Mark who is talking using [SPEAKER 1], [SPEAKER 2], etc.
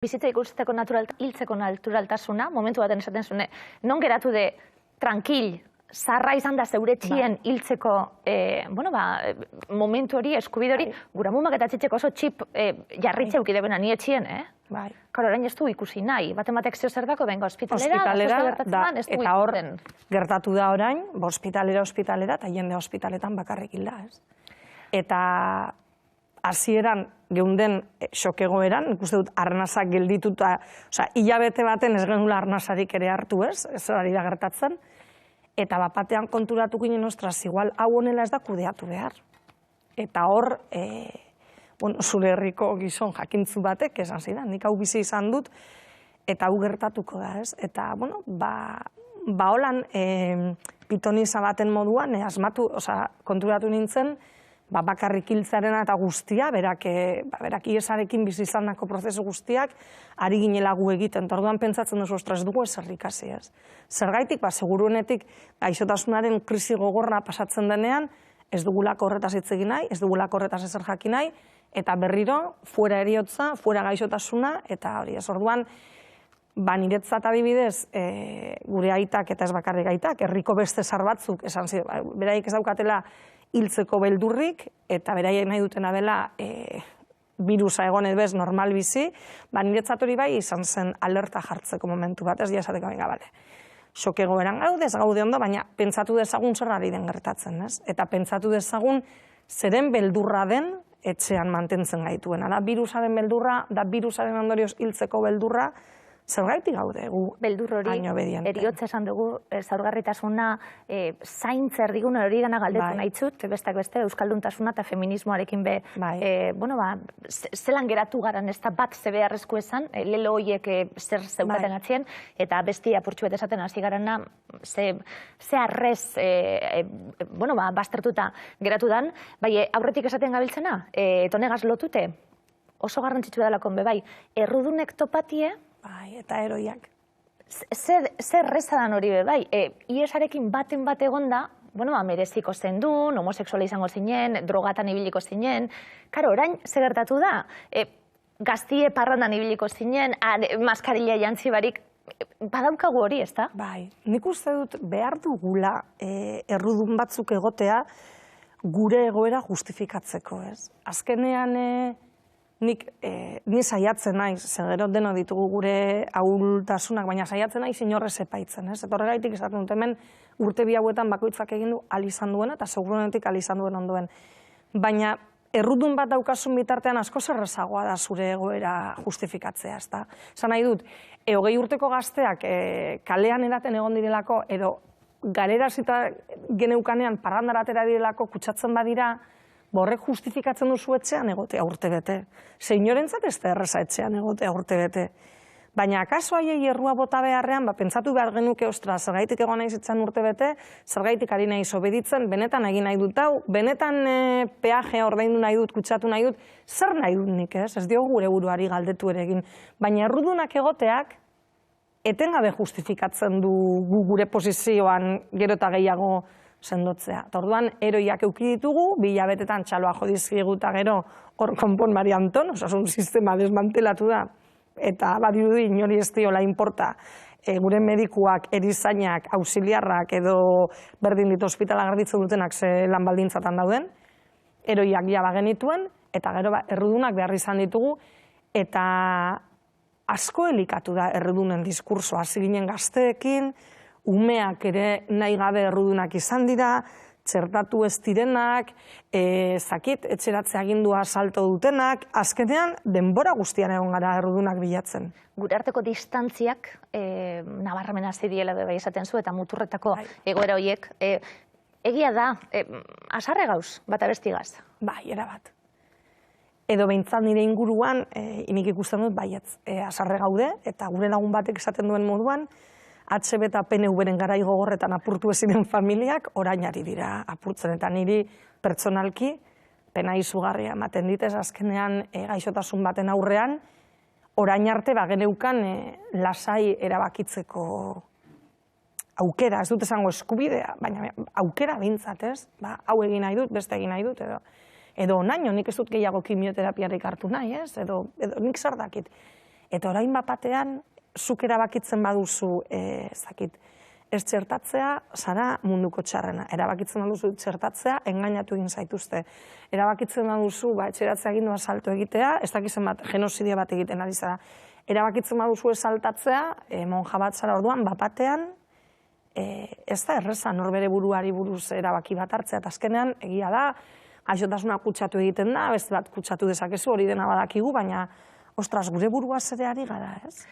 [SPEAKER 1] Bizitza ikusteko hiltzeko naturaltasuna, momentu baten esaten zuen, non geratu de tranquil, zarra izan da zeure txien hiltzeko momentu hori, eskubide hori, gura mumak eta txitxeko oso txip jarritxe eukidebena nie txien, Karo, orain ez du ikusi nahi, batek zeo zer dako, benga, ospitalera,
[SPEAKER 2] eta hor, gertatu da orain, ospitalera, eta jende ospitaletan bakarrik hilda, ez? Eta hasieran geunden xokegoeran, ikuste dut arnazak geldituta, hilabete baten ez genula arnazarik ere hartu ez hori da gertatzen, eta bapatean konturatu ginen, ostras, igual hau honela ez da kudeatu behar. Eta hor, zure herriko gizon jakintzu batek esan zidan, nik hau bizi izan dut, eta hau gertatuko da ez. Eta, holan pitoniza baten moduan, asmatu, konturatu nintzen, bakarrik hiltzarena eta guztia, berak iesarekin bizi izandako prozesu guztiak, ari ginela gu egiten. Orduan pentsatzen duzu, ostras, dugu ezer ikasi ez. Zergaitik, seguruenetik, gaixotasunaren krisi gogorra pasatzen denean, ez dugulako horretaz hitz egin nahi, ez dugulako horretaz ezer jakin nahi, eta berriro, fuera heriotza, fuera gaixotasuna, eta hori ez. Orduan, niretzat adibidez, gure aitak eta ez bakarrik aitak, herriko beste zar batzuk, esan ziren, beraik ez daukatela hiltzeko beldurrik, eta beraiek nahi dutena dela birusa egonez bez normal bizi, niretzat hori bai izan zen alerta jartzeko momentu bat, ez jasateko benga, bale. Xokegoeran gaude, ez gaude ondo, baina pentsatu dezagun zer ari den gertatzen, ez? Eta pentsatu dezagun zeren beldurra den etxean mantentzen gaituena. Da birusaren beldurra, da birusaren ondorioz hiltzeko beldurra, zergaitik gaude gu
[SPEAKER 1] beldur hori, eriotza esan dugu, zaurgarritasuna, zaintzer digun hori dana galdetu nahi zut, bestak beste, euskalduntasuna eta feminismoarekin be, zelan geratu garan ez da bat ze beharrezko esan, lelo horiek zer zeukaten atzien, eta besti apurtxu bet esaten hasi garana, ze arrez, baztertuta geratu dan, bai, aurretik esaten gabiltzena, tonegaz lotute, oso garrantzitsu dalakon be, bai, errudunek topatie,
[SPEAKER 2] bai, eta eroiak.
[SPEAKER 1] Zer rezadan hori be, bai, iesarekin baten bat egonda, mereziko zen duen, homoseksuala izango zinen, drogatan ibiliko zinen, karo, orain, zer gertatu da, gaztie parrandan ibiliko zinen, maskarila jantzi barik, badaukagu hori, ez da?
[SPEAKER 2] Bai, nik uste dut behar dugula errudun batzuk egotea gure egoera justifikatzeko, ez? Azkenean, ni saiatzen naiz, gero deno ditugu gure ahultasunak, baina saiatzen naiz inorrez epaitzen, ez? Eta horregaitik esaten dut hemen urte bi hauetan bakoitzak egin du izan duena eta segurunetik izan duen ondoen. Baina errudun bat daukasun bitartean asko zerrezagoa da zure egoera justifikatzea, ez da? Esan nahi dut, 20 urteko gazteak kalean eraten egon direlako, edo galerazita geneukanean parrandaratera direlako kutsatzen badira, horrek justifikatzen duzu etxean egotea urte bete. Seinorentzat ez da erreza etxean egotea urte bete. Baina akaso haiei errua bota beharrean, pentsatu behar genuke, ostra, zergaitik egon nahi zitzen urte bete, zergaitik ari nahi obeditzen, benetan egin nahi dut hau, benetan peajea ordaindu nahi dut, kutsatu nahi dut, zer nahi dut nik, ez? Ez diogu gure buruari galdetu ere egin. Baina errudunak egoteak, etengabe justifikatzen du gure posizioan gero eta gehiago sendotzea. Orduan, eroiak euki ditugu, 2 hilabetetan txaloa jodizkigu eta gero hor konpon Mari Anton, osasun sistema desmantelatu da, eta badirudi inori ez diola inporta gure medikuak, erizainak, auxiliarrak edo berdin ditu ospitala garbitzen dutenak ze lan baldintzatan dauden, eroiak jaba genituen, eta gero errudunak behar izan ditugu, eta asko elikatu da errudunen diskursoa, hasi ginen gazteekin, umeak ere nahi gabe errudunak izan dira, txertatu ez direnak, etxeratze agindua salto dutenak, azkenean denbora guztian egon gara errudunak bilatzen.
[SPEAKER 1] Gure arteko distantziak, nabarramen hasi diela bai esaten zu, eta muturretako egoera horiek, egia da, asarre gauz, bat abestigaz?
[SPEAKER 2] Bai, erabat. Edo behintzat nire inguruan, nik ikusten dut baietz, asarre gaude, eta gure lagun batek esaten duen moduan, HB eta PNV-ren garai gogorretan apurtu eziren familiak orain ari dira apurtzen, eta niri pertsonalki pena izugarria ematen ditez azkenean gaixotasun baten aurrean, orain arte geneukan lasai erabakitzeko aukera, ez dut esango eskubidea, baina aukera behintzat, ez? Hau egin nahi dut, beste egin nahi dut, edo onaino, nik ez dut gehiago kimioterapiarik hartu nahi, ez? Edo nik zer dakit. Eta orain bapatean, zuk erabakitzen baduzu, ez txertatzea, zara munduko txarrena. Erabakitzen baduzu txertatzea, engainatu egin zaituzte. Erabakitzen baduzu, etxeratzea egin doa salto egitea, ez dakizen bat, genozidia bat egiten ari zara. Erabakitzen baduzu saltatzea, monja bat zara orduan, bapatean, ez da erreza norbere buruari buruz erabaki bat hartzea, eta azkenean, egia da, gaixotasuna kutsatu egiten da, beste bat kutsatu dezakezu, hori dena badakigu, baina, ostras, gure buruaz ere ari gara, ez?